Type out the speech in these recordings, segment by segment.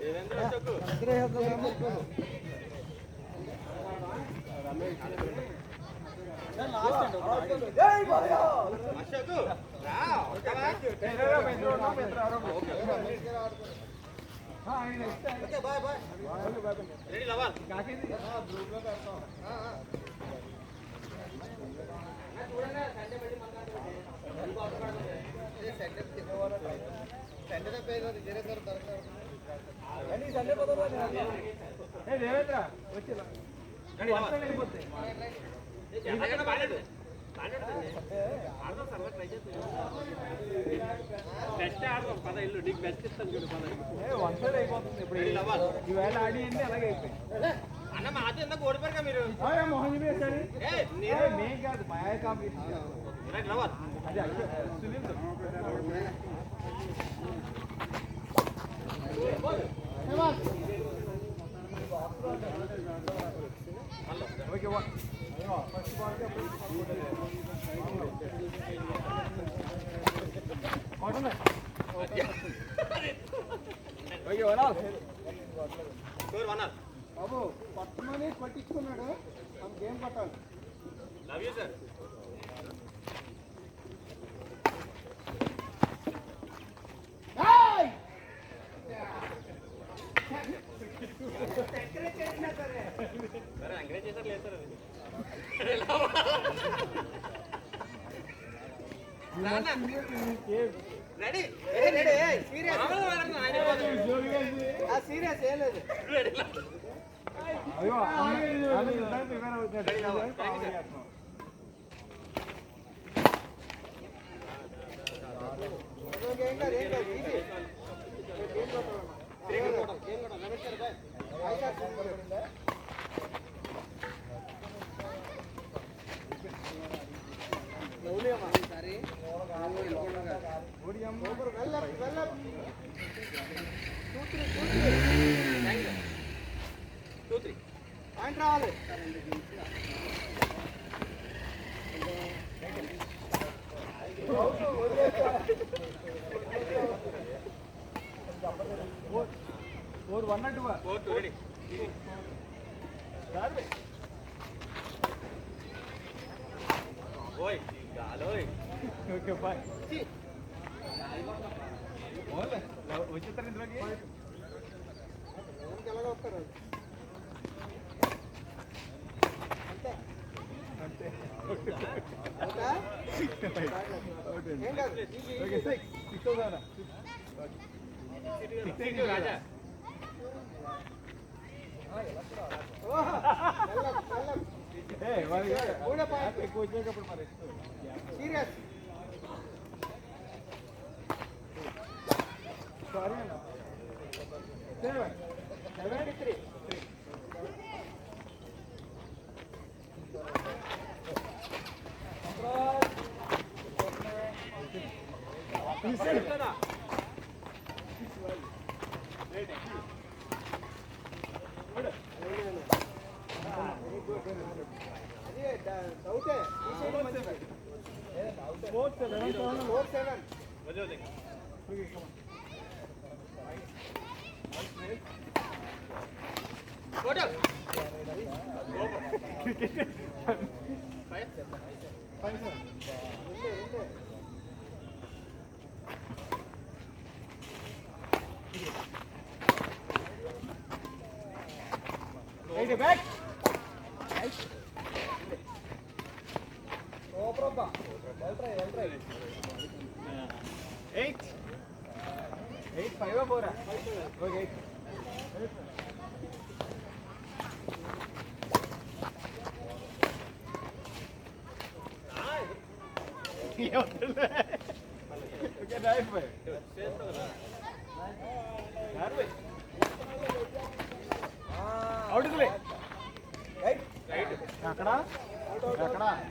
దేవేంద్ర వచ్చింది బెస్ట్ ఆడదాం పద ఇల్లు నీకు బెస్ట్ ఇస్తాను చూడు పద వన్ సైడ్ అయిపోతుంది ఇప్పుడు ఈవేళ ఆడి అన్ని అలాగే అయిపోయింది అన్న మాతో ఎంత ఓడిపోయారు మీరు మోహన్ మేం కాదు మాయా కాంపిటీషన్ అదే సునీల్ ఓకే ఫస్ట్ బాల్ బాబు పట్టుమని పట్టించుకున్నాడు మనం గేమ్ పట్టాలి లవ్ యూ సార్ ఎంకరేజ్ చేశారు లేదు సార్ రెడీ సీరియస్ ఏం లేదు పాయింట్ రావాలి వన్ అండ్ రెడీ ఓయ్ గాలోయ్ ఓకే బాయ్ వచ్చేస్తారు ఇందులోకి ఎలాగ వస్తారు అంతే అంతే రాజా ఎక్కువ వచ్చేటప్పుడు మరి సీరియస్ సారీ అన్న 73 back. No problem. Well try. 8. 8, 5 or 4? Okay. 8. Okay, drive. Out of the way. Right? Akada?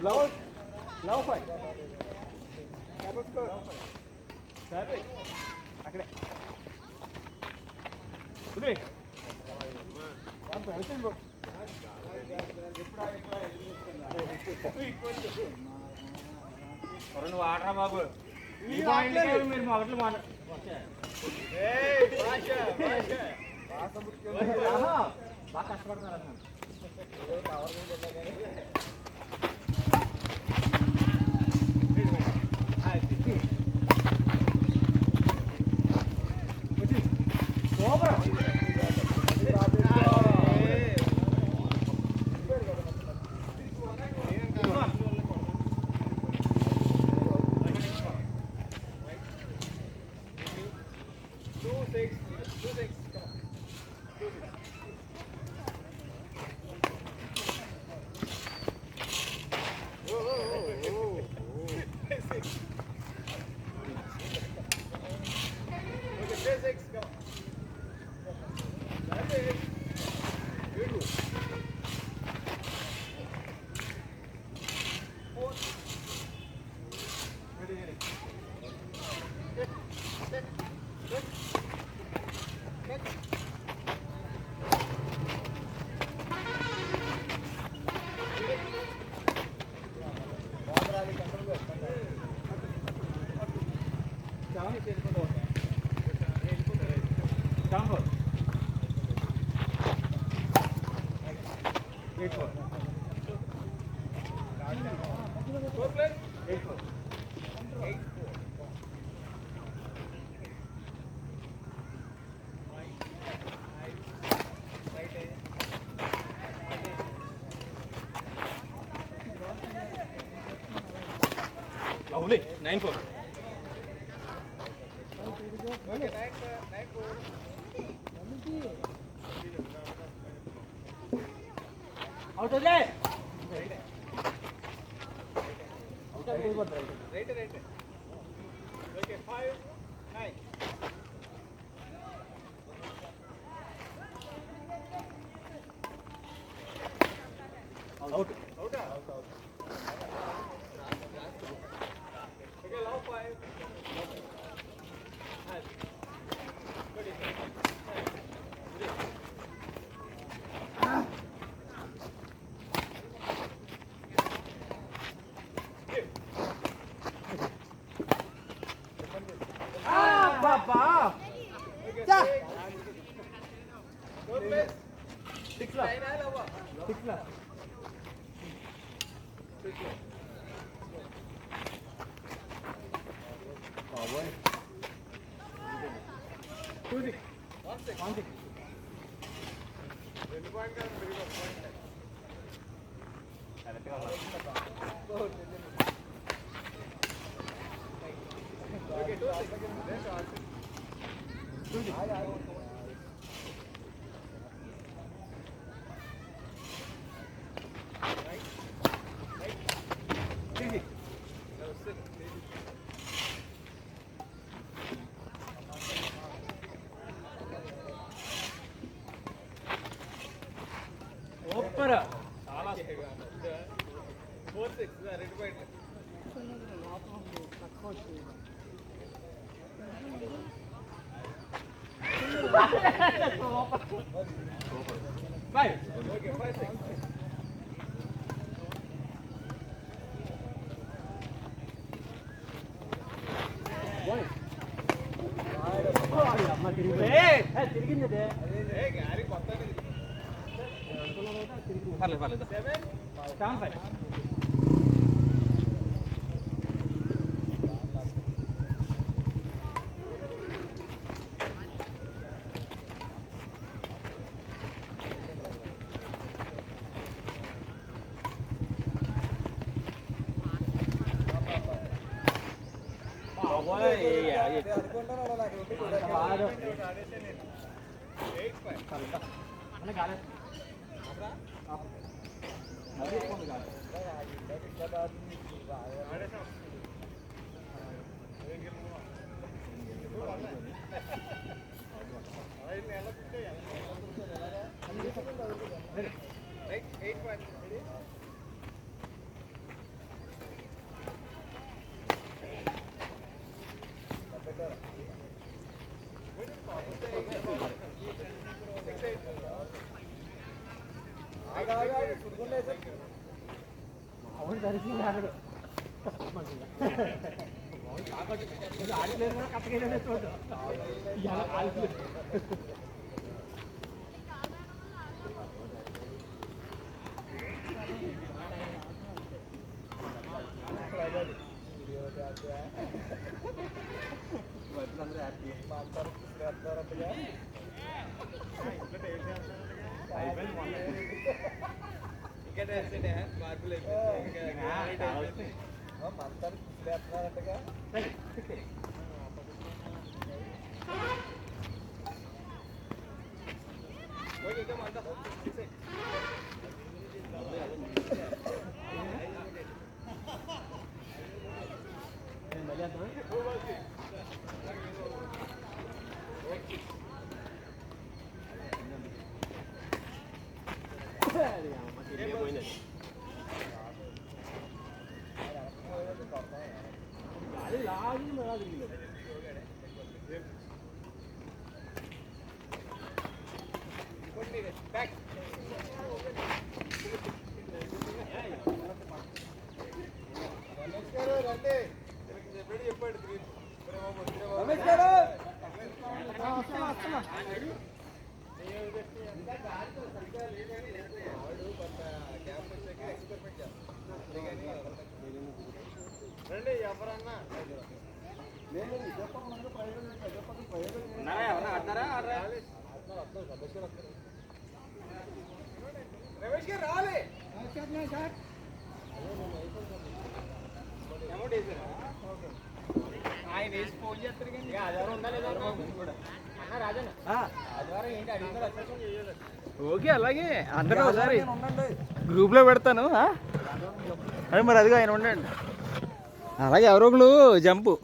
Low 5. Sir, akade. Today. Orang water babu. Ini paling ni, mesti makan lu mana? Hey, Basha. బాగా కష్టపడుతున్నారు అన్న. Only 9-4. Okay, 9-4. Out of there. Right. Okay, 5-9. Out. Okay, now 5. Baba. Ja. 6 left. Power. 2-6. 1-6. 2 point ka very good point. Okay, 2-6. That's all. 2-6. చాలా 4-6 red point Five. Okay, 5-6. పర్లేదు 7-5. మార్పులు మంతానికి రమేష్ గారు రావాలి ఆయన వేసి ఫోన్ చేస్తారు కానీ ఆధారం ఉందా లేదా అన్న రాజన్న ఆధారం ఏంటి అడిగిన ఓకే అలాగే అందరూ ఒకసారి గ్రూప్లో పెడతాను అదే మరి అదిగా ఆయన ఉండండి అలాగే ఎవరో ఒకళ్ళు జంపు